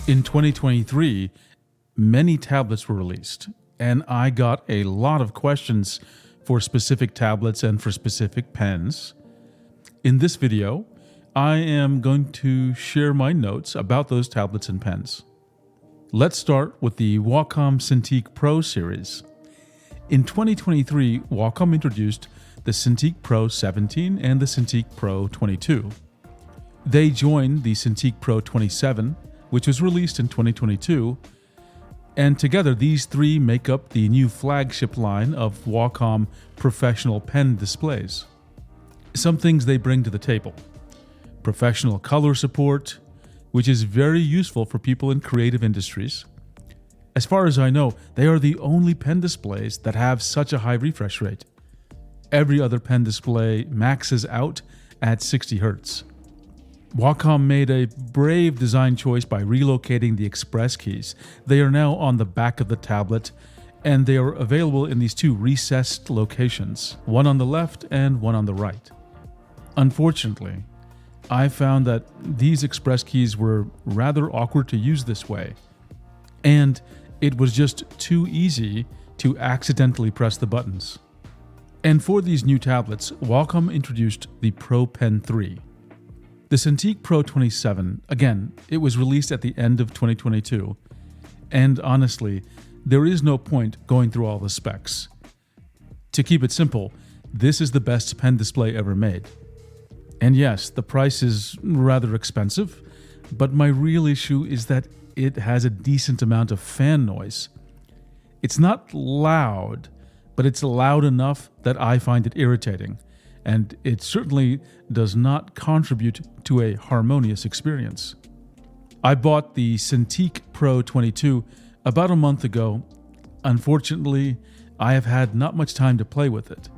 In 2023, many tablets were released, and I got a lot of questions for specific tablets and for specific pens. In this video, I am going to share my notes about those tablets and pens. Let's start with the Wacom Cintiq Pro series. In 2023, Wacom introduced the Cintiq Pro 17 and the Cintiq Pro 22. They joined the Cintiq Pro 27, which was released in 2022, and together these three make up the new flagship line of Wacom professional pen displays. Some things they bring to the table: professional color support, which is very useful for people in creative industries. As far as I know, they are the only pen displays that have such a high refresh rate. Every other pen display maxes out at 60 Hz. Wacom made a brave design choice by relocating the express keys. They are now on the back of the tablet, and they are available in these two recessed locations, one on the left and one on the right. Unfortunately, I found that these express keys were rather awkward to use this way, and it was just too easy to accidentally press the buttons. And for these new tablets, Wacom introduced the Pro Pen 3. The Cintiq Pro 27, again, it was released at the end of 2022, and honestly, there is no point going through all the specs. To keep it simple, this is the best pen display ever made. And yes, the price is rather expensive, but my real issue is that it has a decent amount of fan noise. It's not loud, but it's loud enough that I find it irritating, and it certainly does not contribute to a harmonious experience. I bought the Cintiq Pro 22 about a month ago. Unfortunately, I have had not much time to play with it.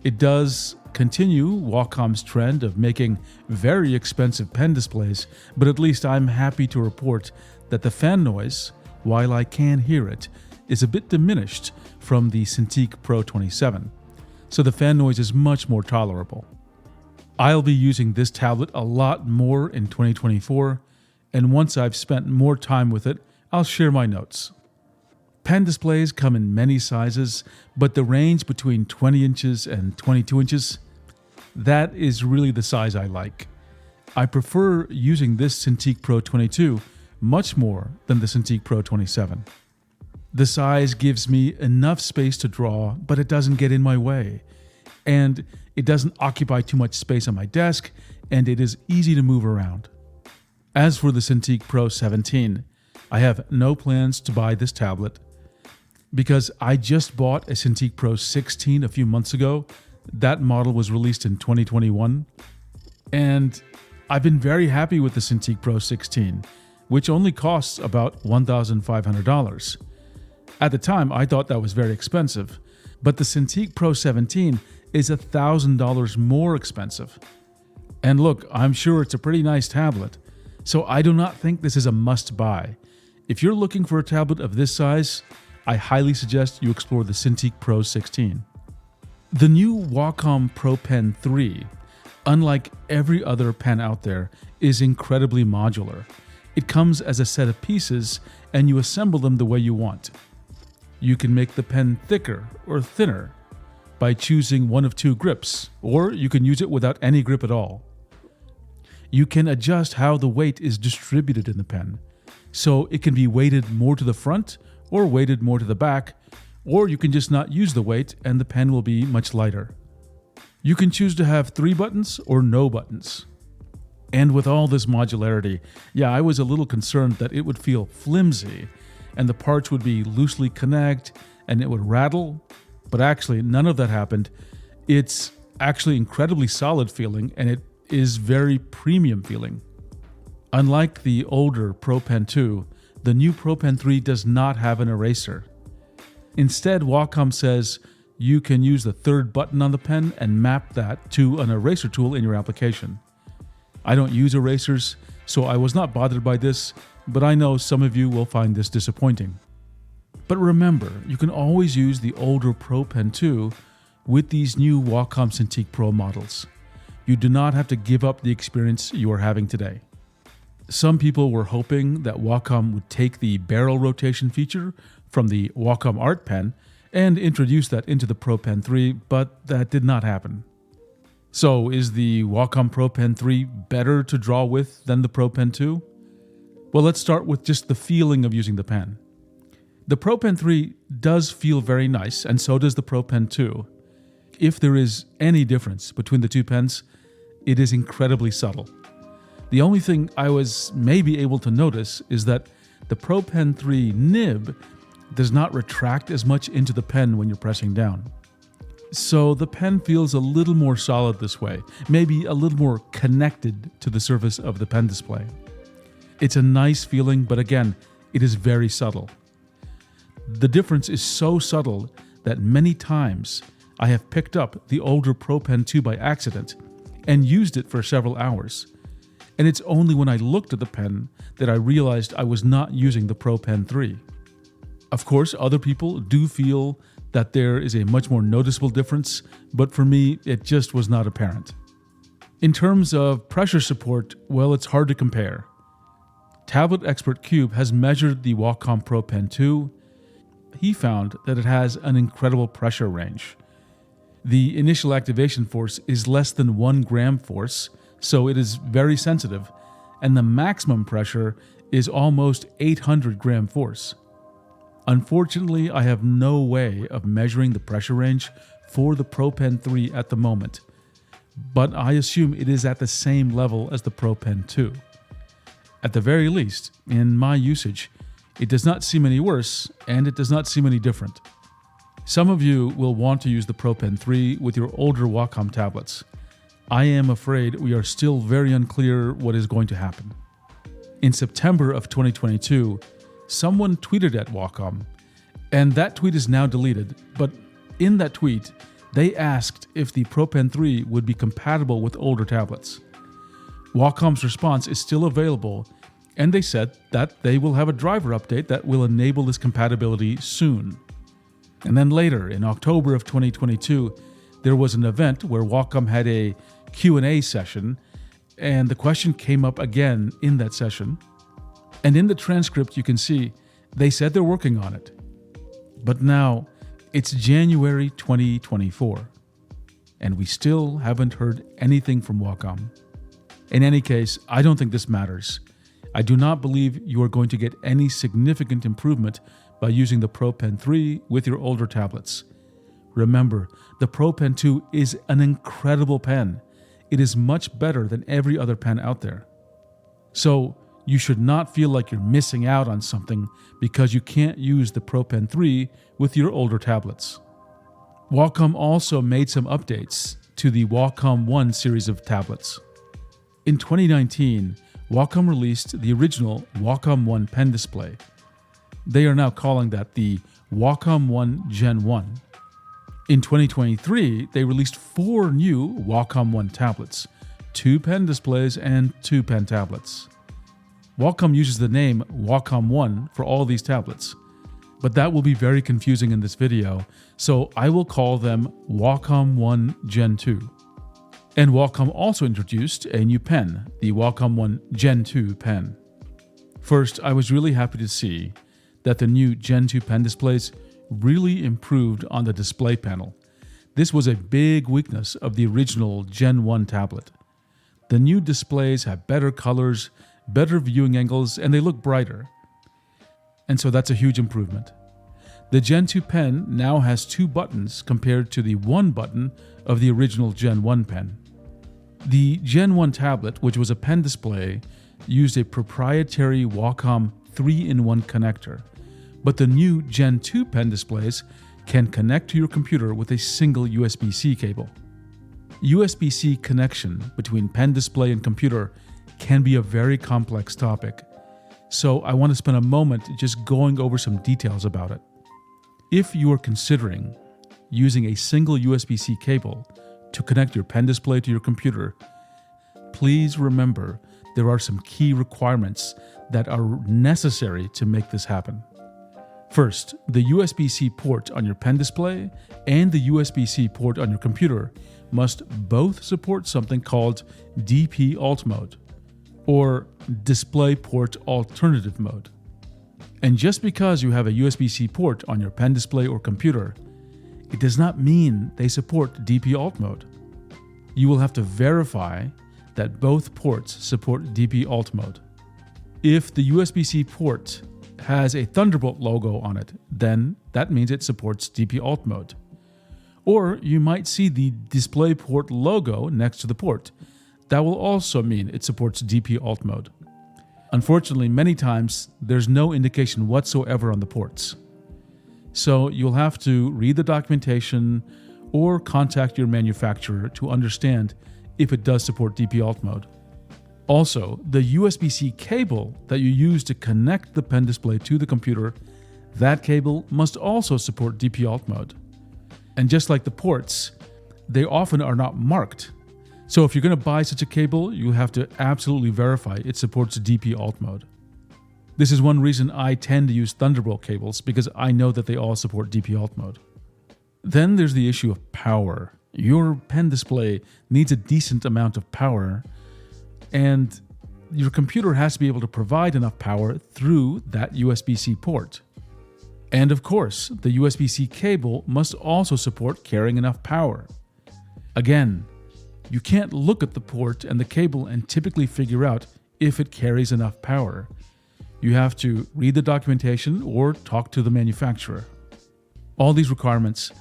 It does continue Wacom's trend of making very expensive pen displays, but at least I'm happy to report that the fan noise, while I can hear it, is a bit diminished from the Cintiq Pro 27. So the fan noise is much more tolerable. I'll be using this tablet a lot more in 2024, and once I've spent more time with it, I'll share my notes. Pen displays come in many sizes, but the range between 20 inches and 22 inches, that is really the size I like. I prefer using this Cintiq Pro 22 much more than the Cintiq Pro 27. The size gives me enough space to draw, but it doesn't get in my way. And it doesn't occupy too much space on my desk, and it is easy to move around. As for the Cintiq Pro 17, I have no plans to buy this tablet because I just bought a Cintiq Pro 16 a few months ago. That model was released in 2021, and I've been very happy with the Cintiq Pro 16, which only costs about $1,500. At the time, I thought that was very expensive, but the Cintiq Pro 17 is $1,000 more expensive. And look, I'm sure it's a pretty nice tablet, so I do not think this is a must-buy. If you're looking for a tablet of this size, I highly suggest you explore the Cintiq Pro 16. The new Wacom Pro Pen 3, unlike every other pen out there, is incredibly modular. It comes as a set of pieces, and you assemble them the way you want. You can make the pen thicker or thinner by choosing one of two grips, or you can use it without any grip at all. You can adjust how the weight is distributed in the pen, so it can be weighted more to the front or weighted more to the back, or you can just not use the weight and the pen will be much lighter. You can choose to have 3 buttons or no buttons. And with all this modularity, I was a little concerned that it would feel flimsy and the parts would be loosely connect and it would rattle, but actually none of that happened. It's actually incredibly solid feeling, and it is very premium feeling. Unlike the older Pro Pen 2, the new Pro Pen 3 does not have an eraser. Instead, Wacom says you can use the 3rd button on the pen and map that to an eraser tool in your application. I don't use erasers, so I was not bothered by this, but I know some of you will find this disappointing. But remember, you can always use the older Pro Pen 2 with these new Wacom Cintiq Pro models. You do not have to give up the experience you are having today. Some people were hoping that Wacom would take the barrel rotation feature from the Wacom Art Pen and introduce that into the Pro Pen 3, but that did not happen. So is the Wacom Pro Pen 3 better to draw with than the Pro Pen 2? Well, let's start with just the feeling of using the pen. The Pro Pen 3 does feel very nice, and so does the Pro Pen 2. If there is any difference between the two pens, it is incredibly subtle. The only thing I was maybe able to notice is that the Pro Pen 3 nib does not retract as much into the pen when you're pressing down. So the pen feels a little more solid this way, maybe a little more connected to the surface of the pen display. It's a nice feeling, but again, it is very subtle. The difference is so subtle that many times I have picked up the older Pro Pen 2 by accident and used it for several hours. And it's only when I looked at the pen that I realized I was not using the Pro Pen 3. Of course, other people do feel that there is a much more noticeable difference, but for me, it just was not apparent. In terms of pressure support, well, it's hard to compare. Tablet Expert Cube has measured the Wacom Pro Pen 2. He found that it has an incredible pressure range. The initial activation force is less than 1 gram force, so it is very sensitive, and the maximum pressure is almost 800 gram force. Unfortunately, I have no way of measuring the pressure range for the Pro Pen 3 at the moment, but I assume it is at the same level as the Pro Pen 2. At the very least, in my usage, it does not seem any worse, and it does not seem any different. Some of you will want to use the Pro Pen 3 with your older Wacom tablets. I am afraid we are still very unclear what is going to happen. In September of 2022, someone tweeted at Wacom, and that tweet is now deleted, but in that tweet, they asked if the Pro Pen 3 would be compatible with older tablets. Wacom's response is still available, and they said that they will have a driver update that will enable this compatibility soon. And then later, in October of 2022, there was an event where Wacom had a Q&A session, and the question came up again in that session. And in the transcript, you can see they said they're working on it. But now, it's January 2024, and we still haven't heard anything from Wacom. In any case, I don't think this matters. I do not believe you are going to get any significant improvement by using the Pro Pen 3 with your older tablets. Remember, the Pro Pen 2 is an incredible pen. It is much better than every other pen out there. So, you should not feel like you're missing out on something because you can't use the Pro Pen 3 with your older tablets. Wacom also made some updates to the Wacom One series of tablets. In 2019, Wacom released the original Wacom One pen display. They are now calling that the Wacom One Gen 1. In 2023, they released 4 new Wacom One tablets, 2 pen displays and 2 pen tablets. Wacom uses the name Wacom One for all these tablets, but that will be very confusing in this video, so I will call them Wacom One Gen 2. And Wacom also introduced a new pen, the Wacom One Gen 2 pen. First, I was really happy to see that the new Gen 2 pen displays really improved on the display panel. This was a big weakness of the original Gen 1 tablet. The new displays have better colors, better viewing angles, and they look brighter. And so that's a huge improvement. The Gen 2 pen now has 2 buttons compared to the 1 button of the original Gen 1 pen. The Gen 1 tablet, which was a pen display, used a proprietary Wacom 3-in-1 connector, but the new Gen 2 pen displays can connect to your computer with a single USB-C cable. USB-C connection between pen display and computer can be a very complex topic, so I want to spend a moment just going over some details about it. If you are considering using a single USB-C cable to connect your pen display to your computer, please remember there are some key requirements that are necessary to make this happen. First, the USB-C port on your pen display and the USB-C port on your computer must both support something called DP Alt Mode, or DisplayPort Alternative Mode. And just because you have a USB-C port on your pen display or computer, it does not mean they support DP Alt Mode. You will have to verify that both ports support DP Alt Mode. If the USB-C port has a Thunderbolt logo on it, then that means it supports DP Alt Mode. Or you might see the DisplayPort logo next to the port. That will also mean it supports DP Alt Mode. Unfortunately, many times there's no indication whatsoever on the ports. So you'll have to read the documentation or contact your manufacturer to understand if it does support DP Alt Mode. Also, the USB-C cable that you use to connect the pen display to the computer, that cable must also support DP Alt Mode. And just like the ports, they often are not marked. So if you're going to buy such a cable, you have to absolutely verify it supports DP Alt Mode. This is one reason I tend to use Thunderbolt cables, because I know that they all support DP Alt Mode. Then there's the issue of power. Your pen display needs a decent amount of power, and your computer has to be able to provide enough power through that USB-C port. And of course, the USB-C cable must also support carrying enough power. Again, you can't look at the port and the cable and typically figure out if it carries enough power. You have to read the documentation or talk to the manufacturer. All these requirements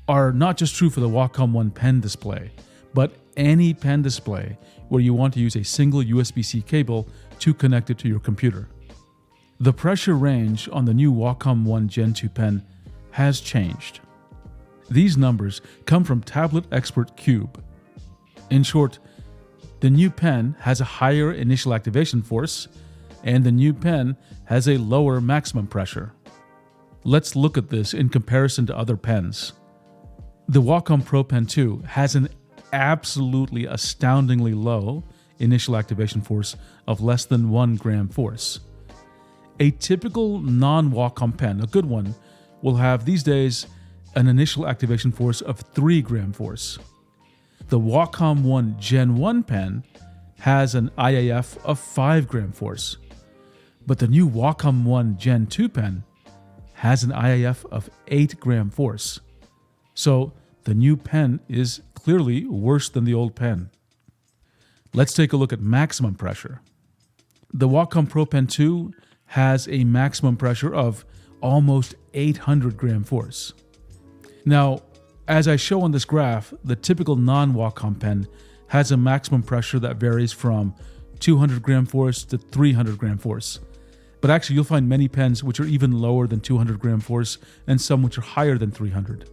are not just true for the Wacom One pen display, but any pen display where you want to use a single USB-C cable to connect it to your computer. The pressure range on the new Wacom One Gen 2 pen has changed. These numbers come from Tablet Expert Cube. In short, the new pen has a higher initial activation force, and the new pen has a lower maximum pressure. Let's look at this in comparison to other pens. The Wacom Pro Pen 2 has an absolutely astoundingly low initial activation force of less than 1 gram force. A typical non-Wacom pen, a good one, will have these days an initial activation force of 3 gram force. The Wacom One Gen 1 pen has an IAF of 5 gram force, but the new Wacom One Gen 2 pen has an IAF of 8 gram force. So the new pen is clearly worse than the old pen. Let's take a look at maximum pressure. The Wacom Pro Pen 2 has a maximum pressure of almost 800 gram force. Now, as I show on this graph, the typical non-Wacom pen has a maximum pressure that varies from 200 gram force to 300 gram force. But actually, you'll find many pens which are even lower than 200 gram force and some which are higher than 300.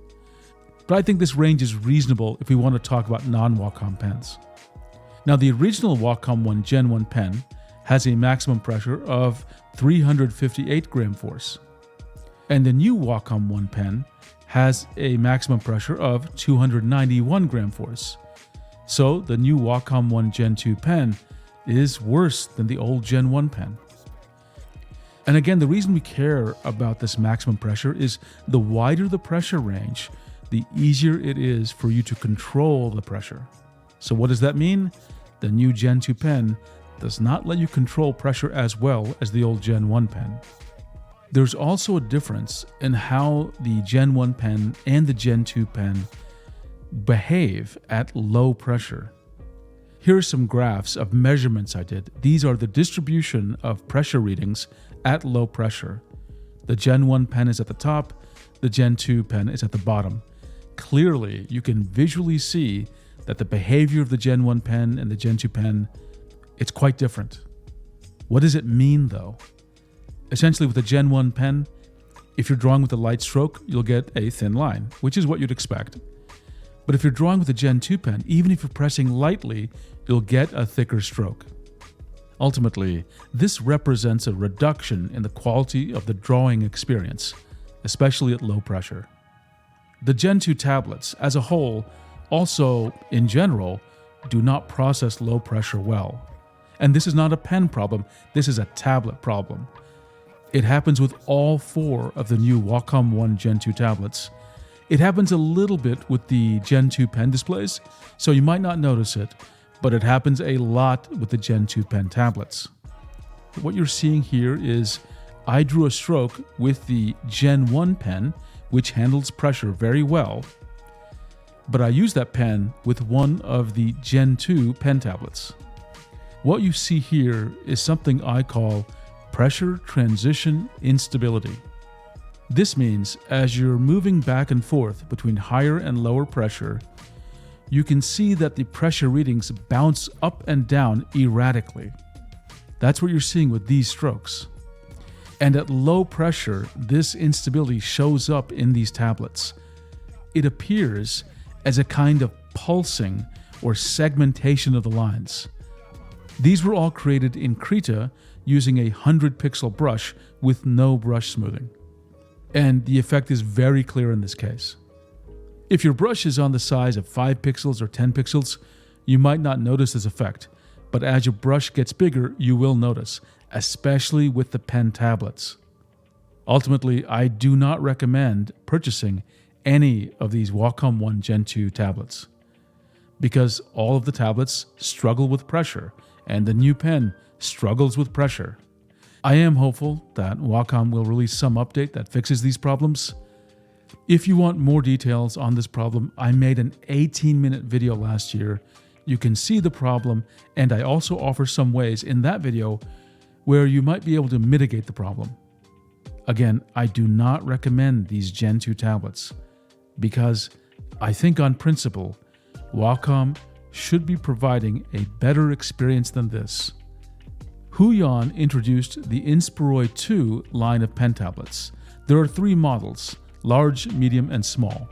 But I think this range is reasonable if we want to talk about non-Wacom pens. Now, the original Wacom One Gen 1 pen has a maximum pressure of 358 gram force. And the new Wacom One pen has a maximum pressure of 291 gram force. So the new Wacom One Gen 2 pen is worse than the old Gen 1 pen. And again, the reason we care about this maximum pressure is the wider the pressure range, the easier it is for you to control the pressure. So what does that mean? The new Gen 2 pen does not let you control pressure as well as the old Gen 1 pen. There's also a difference in how the Gen 1 pen and the Gen 2 pen behave at low pressure. Here are some graphs of measurements I did. These are the distribution of pressure readings at low pressure. The Gen 1 pen is at the top, the Gen 2 pen is at the bottom. Clearly, you can visually see that the behavior of the Gen 1 pen and the Gen 2 pen, it's quite different. What does it mean though? Essentially, with the Gen 1 pen, if you're drawing with a light stroke, you'll get a thin line, which is what you'd expect. But if you're drawing with a Gen 2 pen, even if you're pressing lightly, you'll get a thicker stroke. Ultimately, this represents a reduction in the quality of the drawing experience, especially at low pressure. The Gen 2 tablets, as a whole, also, in general, do not process low pressure well. And this is not a pen problem, this is a tablet problem. It happens with all 4 of the new Wacom One Gen 2 tablets. It happens a little bit with the Gen 2 pen displays, so you might not notice it, but it happens a lot with the Gen 2 pen tablets. What you're seeing here is I drew a stroke with the Gen 1 pen, which handles pressure very well, but I used that pen with one of the Gen 2 pen tablets. What you see here is something I call pressure transition instability. This means as you're moving back and forth between higher and lower pressure, you can see that the pressure readings bounce up and down erratically. That's what you're seeing with these strokes. And at low pressure, this instability shows up in these tablets. It appears as a kind of pulsing or segmentation of the lines. These were all created in Krita using a 100-pixel brush with no brush smoothing. And the effect is very clear in this case. If your brush is on the size of 5 pixels or 10 pixels, you might not notice this effect, but as your brush gets bigger, you will notice, especially with the pen tablets. Ultimately, I do not recommend purchasing any of these Wacom One Gen 2 tablets, because all of the tablets struggle with pressure, and the new pen struggles with pressure. I am hopeful that Wacom will release some update that fixes these problems. If you want more details on this problem, I made an 18-minute video last year. You can see the problem, and I also offer some ways in that video where you might be able to mitigate the problem. Again, I do not recommend these Gen 2 tablets because I think on principle, Wacom should be providing a better experience than this. Huion introduced the Inspiroi 2 line of pen tablets. There are 3 models: large, medium, and small.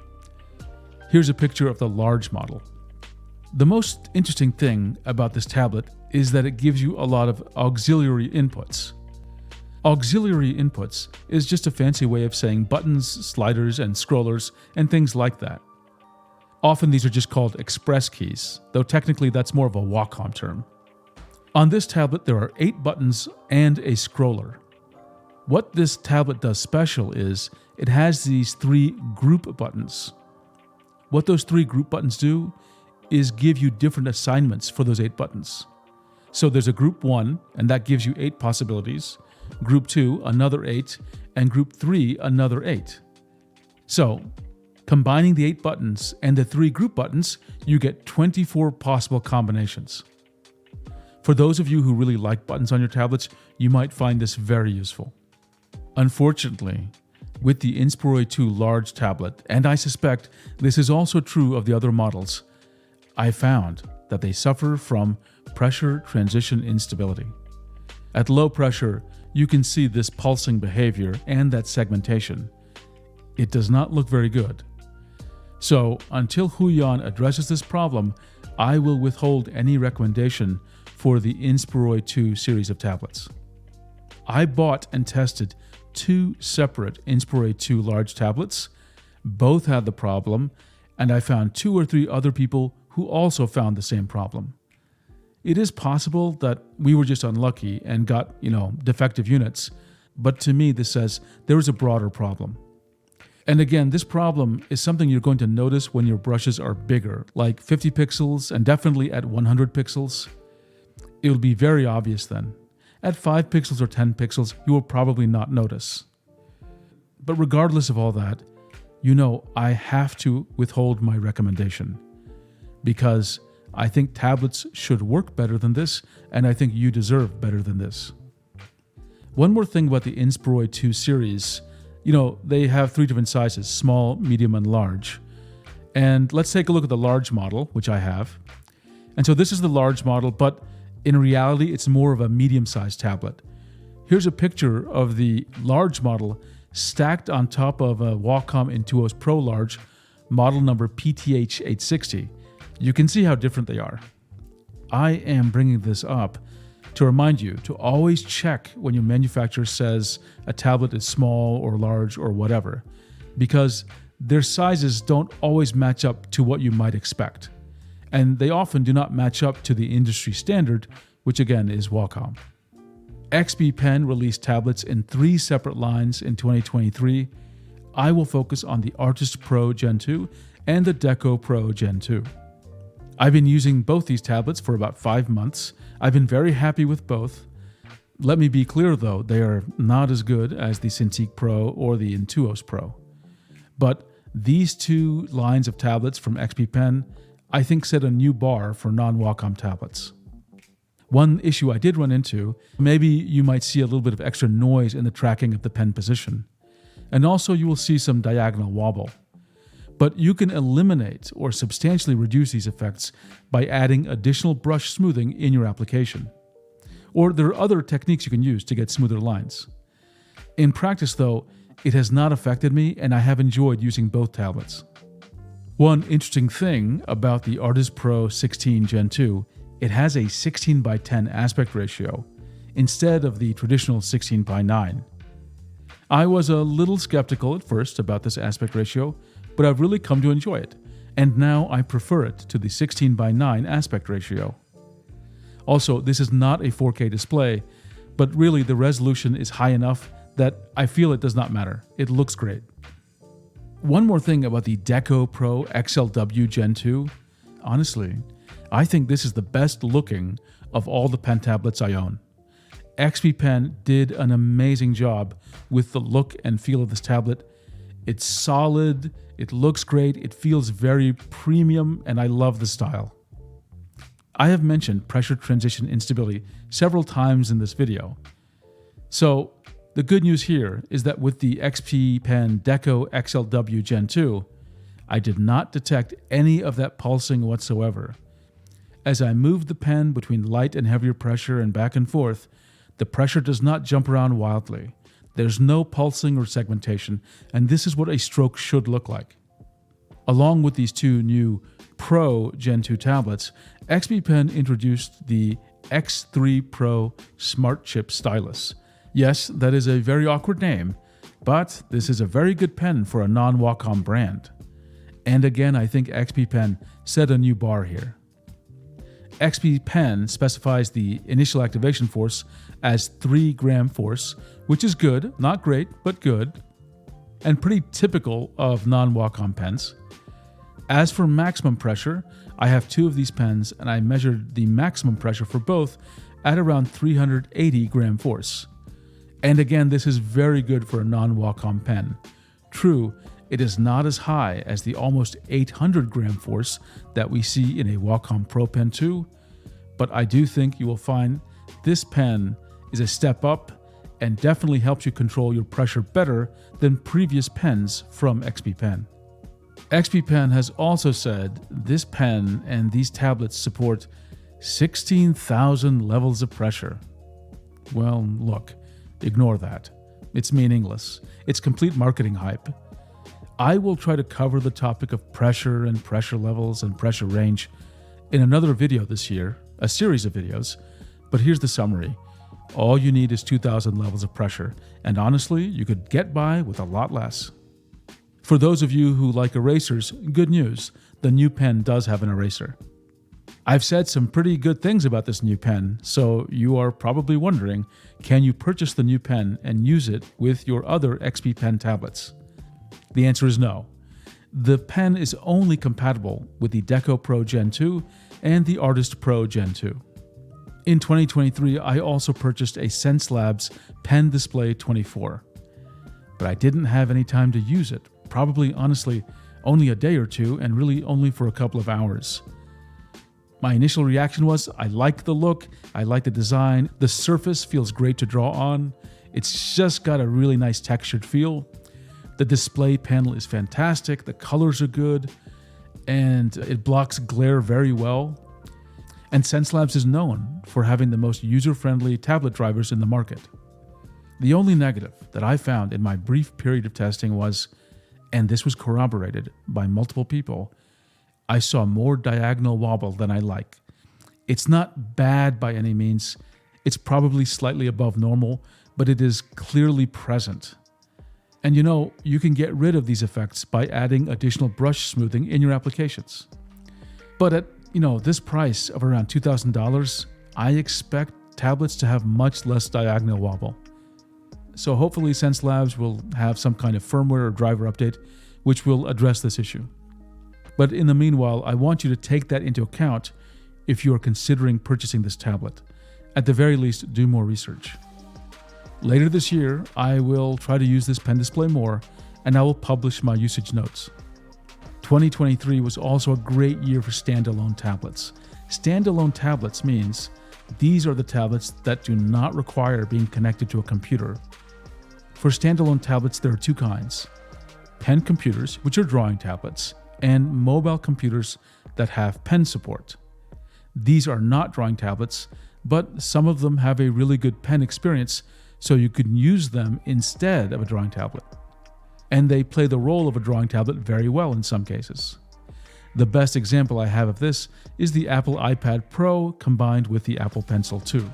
Here's a picture of the large model. The most interesting thing about this tablet is that it gives you a lot of auxiliary inputs. Auxiliary inputs is just a fancy way of saying buttons, sliders, and scrollers, and things like that. Often these are just called express keys, though technically that's more of a Wacom term. On this tablet, there are 8 buttons and a scroller. What this tablet does special is it has these 3 group buttons. What those 3 group buttons do is give you different assignments for those 8 buttons. So there's a group 1, and that gives you 8 possibilities. Group 2, another 8, and group 3, another 8. So, combining the 8 buttons and the 3 group buttons, you get 24 possible combinations. For those of you who really like buttons on your tablets, you might find this very useful. Unfortunately, with the Inspiroi 2 large tablet, and I suspect this is also true of the other models, I found that they suffer from pressure transition instability. At low pressure, you can see this pulsing behavior and that segmentation. It does not look very good. So, until Huion addresses this problem, I will withhold any recommendation for the Inspiroi 2 series of tablets. I bought and tested 2 separate Inspiroi 2 large tablets. Both had the problem, and I found 2 or 3 other people who also found the same problem. It is possible that we were just unlucky and got, defective units, but to me this says there is a broader problem. And again, this problem is something you're going to notice when your brushes are bigger, like 50 pixels and definitely at 100 pixels. It will be very obvious then. At 5 pixels or 10 pixels, you will probably not notice. But regardless of all that, I have to withhold my recommendation because I think tablets should work better than this, and I think you deserve better than this. One more thing about the Inspiroi 2 series, they have 3 different sizes: small, medium, and large. And let's take a look at the large model, which I have. And so this is the large model, but in reality, it's more of a medium-sized tablet. Here's a picture of the large model stacked on top of a Wacom Intuos Pro Large, model number PTH860. You can see how different they are. I am bringing this up to remind you to always check when your manufacturer says a tablet is small or large or whatever, because their sizes don't always match up to what you might expect. And they often do not match up to the industry standard, which again is Wacom. XP Pen released tablets in 3 separate lines in 2023. I will focus on the Artist Pro Gen 2 and the Deco Pro Gen 2. I've been using both these tablets for about 5 months. I've been very happy with both. Let me be clear though, they are not as good as the Cintiq Pro or the Intuos Pro. But these two lines of tablets from XP Pen, I think set a new bar for non-Wacom tablets. One issue I did run into, maybe you might see a little bit of extra noise in the tracking of the pen position. And also you will see some diagonal wobble. But you can eliminate or substantially reduce these effects by adding additional brush smoothing in your application. Or there are other techniques you can use to get smoother lines. In practice though, it has not affected me and I have enjoyed using both tablets. One interesting thing about the Artist Pro 16 Gen 2, it has a 16:10 aspect ratio instead of the traditional 16:9. I was a little skeptical at first about this aspect ratio, but I've really come to enjoy it, and now I prefer it to the 16:9 aspect ratio. Also, this is not a 4K display, but really the resolution is high enough that I feel it does not matter. It looks great. One more thing about the Deco Pro XLW Gen 2. Honestly, I think this is the best looking of all the pen tablets I own. XP Pen did an amazing job with the look and feel of this tablet. It's solid, it looks great, it feels very premium, and I love the style. I have mentioned pressure transition instability several times in this video. So the good news here is that with the XP Pen Deco XLW Gen 2, I did not detect any of that pulsing whatsoever. As I moved the pen between light and heavier pressure and back and forth, the pressure does not jump around wildly. There's no pulsing or segmentation, and this is what a stroke should look like. Along with these two new Pro Gen 2 tablets, XP Pen introduced the X3 Pro Smart Chip Stylus. Yes, that is a very awkward name, but this is a very good pen for a non-Wacom brand. And again, I think XP Pen set a new bar here. XP Pen specifies the initial activation force as 3 gram force, which is good, not great, but good, and pretty typical of non-Wacom pens. As for maximum pressure, I have 2 of these pens and I measured the maximum pressure for both at around 380 gram force. And again, this is very good for a non-Wacom pen. True, it is not as high as the almost 800 gram force that we see in a Wacom Pro Pen 2, but I do think you will find this pen is a step up and definitely helps you control your pressure better than previous pens from XP Pen. XP Pen has also said this pen and these tablets support 16,000 levels of pressure. Well, look, ignore that. It's meaningless. It's complete marketing hype. I will try to cover the topic of pressure and pressure levels and pressure range in another video this year, a series of videos, but here's the summary. All you need is 2,000 levels of pressure, and honestly, you could get by with a lot less. For those of you who like erasers, good news, the new pen does have an eraser. I've said some pretty good things about this new pen, so you are probably wondering, can you purchase the new pen and use it with your other XP Pen tablets? The answer is no. The pen is only compatible with the Deco Pro Gen 2 and the Artist Pro Gen 2. In 2023, I also purchased a Xencelabs Pen Display 24, but I didn't have any time to use it. Probably, honestly, only a day or two, and really only for a couple of hours. My initial reaction was, I like the look, I like the design, the surface feels great to draw on, it's just got a really nice textured feel. The display panel is fantastic, the colors are good, and it blocks glare very well. And Xencelabs is known for having the most user-friendly tablet drivers in the market. The only negative that I found in my brief period of testing was, and this was corroborated by multiple people, I saw more diagonal wobble than I like. It's not bad by any means. It's probably slightly above normal, but it is clearly present. And you can get rid of these effects by adding additional brush smoothing in your applications. But at this price of around $2,000, I expect tablets to have much less diagonal wobble. So hopefully Xencelabs will have some kind of firmware or driver update which will address this issue. But in the meanwhile, I want you to take that into account if you are considering purchasing this tablet. At the very least, do more research. Later this year, I will try to use this pen display more, and I will publish my usage notes. 2023 was also a great year for standalone tablets. Standalone tablets means these are the tablets that do not require being connected to a computer. For standalone tablets, there are two kinds: pen computers, which are drawing tablets, and mobile computers that have pen support. These are not drawing tablets, but some of them have a really good pen experience, so you can use them instead of a drawing tablet. And they play the role of a drawing tablet very well in some cases. The best example I have of this is the Apple iPad Pro combined with the Apple Pencil 2.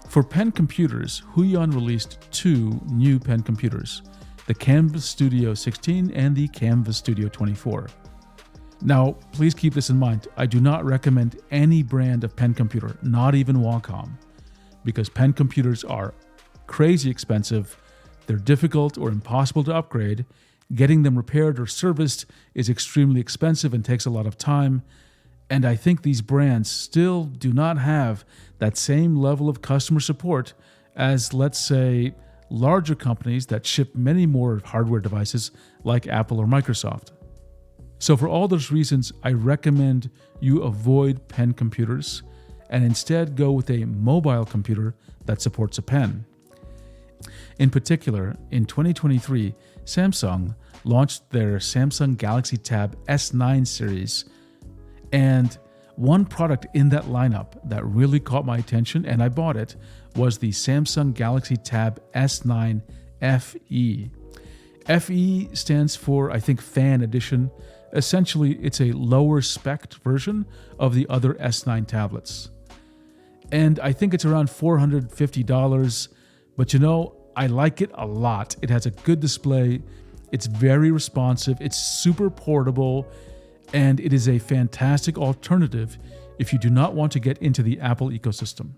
For pen computers, Huion released two new pen computers, the Canvas Studio 16 and the Canvas Studio 24. Now, please keep this in mind. I do not recommend any brand of pen computer, not even Wacom, because pen computers are crazy expensive, they're difficult or impossible to upgrade, getting them repaired or serviced is extremely expensive and takes a lot of time, and I think these brands still do not have that same level of customer support as, let's say, larger companies that ship many more hardware devices like Apple or Microsoft. So for all those reasons, I recommend you avoid pen computers and instead go with a mobile computer that supports a pen. In particular, in 2023, Samsung launched their Samsung Galaxy Tab S9 series, and one product in that lineup that really caught my attention, and I bought it, was the Samsung Galaxy Tab S9 FE. FE stands for, I think, Fan Edition. Essentially, it's a lower spec version of the other S9 tablets. And I think it's around $450, but I like it a lot. It has a good display, it's very responsive, it's super portable, and it is a fantastic alternative if you do not want to get into the Apple ecosystem.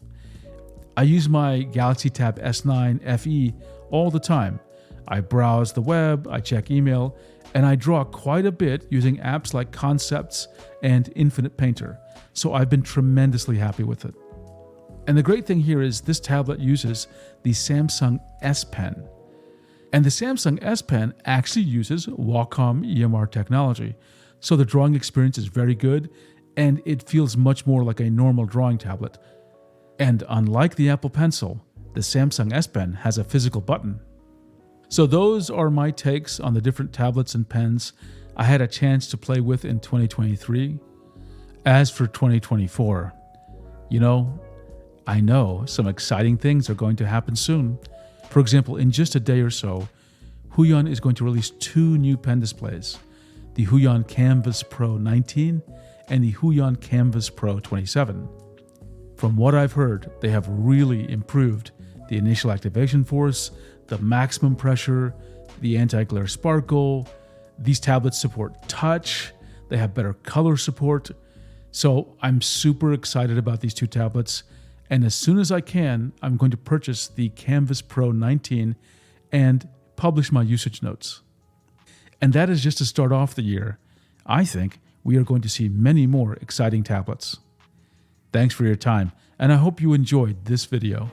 I use my Galaxy Tab S9 FE all the time. I browse the web, I check email, and I draw quite a bit using apps like Concepts and Infinite Painter, so I've been tremendously happy with it. And the great thing here is this tablet uses the Samsung S Pen. And the Samsung S Pen actually uses Wacom EMR technology, so the drawing experience is very good, and it feels much more like a normal drawing tablet. And unlike the Apple Pencil, the Samsung S Pen has a physical button. So those are my takes on the different tablets and pens I had a chance to play with in 2023. As for 2024, I know some exciting things are going to happen soon. For example, in just a day or so, Huion is going to release two new pen displays, the Huion Canvas Pro 19 and the Huion Canvas Pro 27. From what I've heard, they have really improved the initial activation force, the maximum pressure, the anti-glare sparkle. These tablets support touch, they have better color support. So I'm super excited about these two tablets. And as soon as I can, I'm going to purchase the Canvas Pro 19 and publish my usage notes. And that is just to start off the year. I think we are going to see many more exciting tablets. Thanks for your time, and I hope you enjoyed this video.